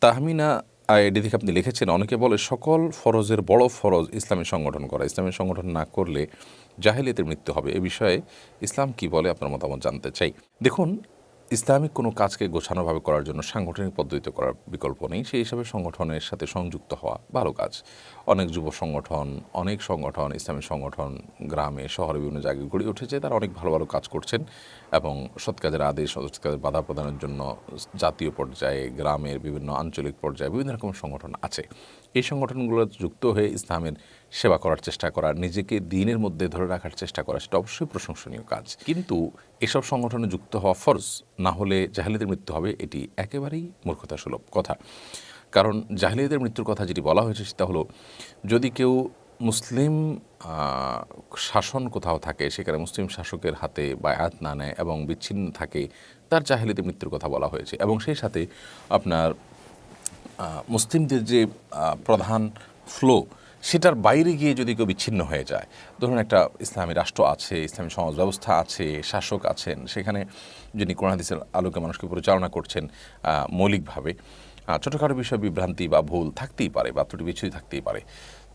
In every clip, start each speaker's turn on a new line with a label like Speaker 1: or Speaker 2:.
Speaker 1: Tahmina ID থেকে আপনি লিখেছেন, অনেকে বলে সকল ফরজের বড় ফরজ ইসলামী সংগঠন করা, ইসলামী সংগঠন না করলে জাহেলিয়াতের মৃত্যু হবে। এ বিষয়ে ইসলাম কি বলে, আপনার মতামত জানতে চাই। দেখুন, ইসলামিক কোনো কাজকে গোছানোভাবে করার জন্য সাংগঠনিক পদ্ধতিতে করার বিকল্প নেই। সেই হিসাবে সংগঠনের সাথে সংযুক্ত হওয়া ভালো কাজ। অনেক যুব সংগঠন, অনেক সংগঠন, ইসলামী সংগঠন গ্রামে শহরে বিভিন্ন জায়গায় গড়ে উঠেছে, তারা অনেক ভালো ভালো কাজ করছেন এবং সৎ কাজের আদেশ, সৎ কাজের বাধা প্রদানের জন্য জাতীয় পর্যায়ে, গ্রামের বিভিন্ন আঞ্চলিক পর্যায়ে বিভিন্ন রকম সংগঠন আছে। এই সংগঠনগুলো যুক্ত হয়ে ইসলামের সেবা করার চেষ্টা করা, নিজেকে দ্বীনের মধ্যে ধরে রাখার চেষ্টা করা, সেটা অবশ্যই প্রশংসনীয় কাজ। কিন্তু এসব সংগঠনে যুক্ত হওয়া ফরজ, না হলে জাহেলিয়াতের মৃত্যু হবে, এটি একেবারেই মূর্খতাসুলভ কথা। কারণ জাহেলিয়াতের মৃত্যুর কথা যেটি বলা হয়েছে সেটা হলো, যদি কেউ মুসলিম শাসন কোথাও থাকে, সেখানে মুসলিম শাসকের হাতে বায়াত না নেয় এবং বিচ্ছিন্ন থাকে, তার জাহেলিয়াতের মৃত্যুর কথা বলা হয়েছে। এবং সেই সাথে আপনার মুসলিমদের যে প্রধান ফ্লো, সেটার বাইরে গিয়ে যদি কেউ বিচ্ছিন্ন হয়ে যায়, ধরুন একটা ইসলামী রাষ্ট্র আছে, ইসলামী সমাজ ব্যবস্থা আছে, শাসক আছেন, সেখানে যিনি কোরআন হাদিসের আলোকে মানুষকে পরিচালনা করছেন, মৌলিকভাবে ছোটোখাটো বিষয় বিভ্রান্তি বা ভুল থাকতেই পারে, বা ত্রুটি বিচ্ছুতি থাকতেই পারে।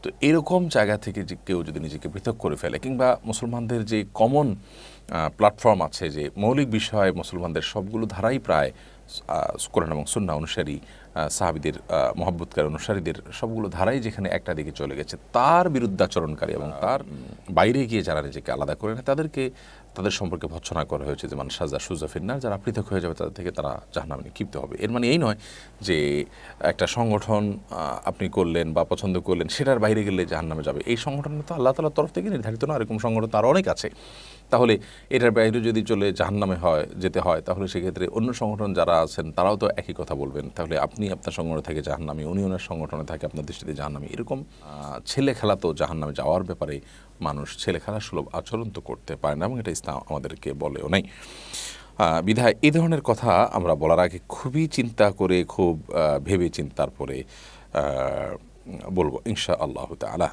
Speaker 1: তো এরকম জায়গা থেকে যে কেউ যদি নিজেকে পৃথক করে ফেলে, কিংবা মুসলমানদের যে কমন প্ল্যাটফর্ম আছে, যে মৌলিক বিষয় মুসলমানদের সবগুলো ধারাই প্রায় কোরআন এবং সুন্নাহ অনুসারী, সাহাবীদের মহব্বতকারী অনুসারীদের সবগুলো ধারাই যেখানে একটা দিকে চলে গেছে, তার বিরুদ্ধাচরণকারী এবং তার বাইরে গিয়ে যারা নিজেকে আলাদা করে নেয়, তাদের সম্পর্কে ভৎসনা করা হয়েছে যে মান সাজা সুজা ফিন্নার, যারা পৃথক হয়ে যাবে তাদের থেকে তারা জাহান্নামে নিক্ষিপ্ত হবে। এর মানে এই নয় যে একটা সংগঠন আপনি করলেন বা পছন্দ করলেন, সেটার বাইরে গেলে জাহান্নামে যাবে। এই সংগঠন তো আল্লাহ তাআলার তরফ থেকে নির্ধারিত না, এরকম সংগঠন আরও অনেক আছে। তাহলে এটার বাইরে যদি জাহান্নামে যেতে হয়, তাহলে সেক্ষেত্রে অন্য সংগঠন যারা আছেন তারাও তো একই কথা বলবেন। তাহলে আপনি আপনার সংগঠনে থাকে জাহান্নামী, উনি ওনার সংগঠনে থাকে আপনার দৃষ্টিতে জাহান্নামী। এরকম ছেলে খেলা তো জাহান্নামে যাওয়ার ব্যাপারে মানুষ ছেলে খেলার সুলভ আচরণ তো করতে পারে না, এবং এটা ইসলাম আমাদেরকে বলেও নাই। বিধায় এই ধরনের কথা আমরা বলার আগে খুবই চিন্তা করে, খুব ভেবে চিন্তার পরে বলবো ইনশা আল্লাহ তাআলা।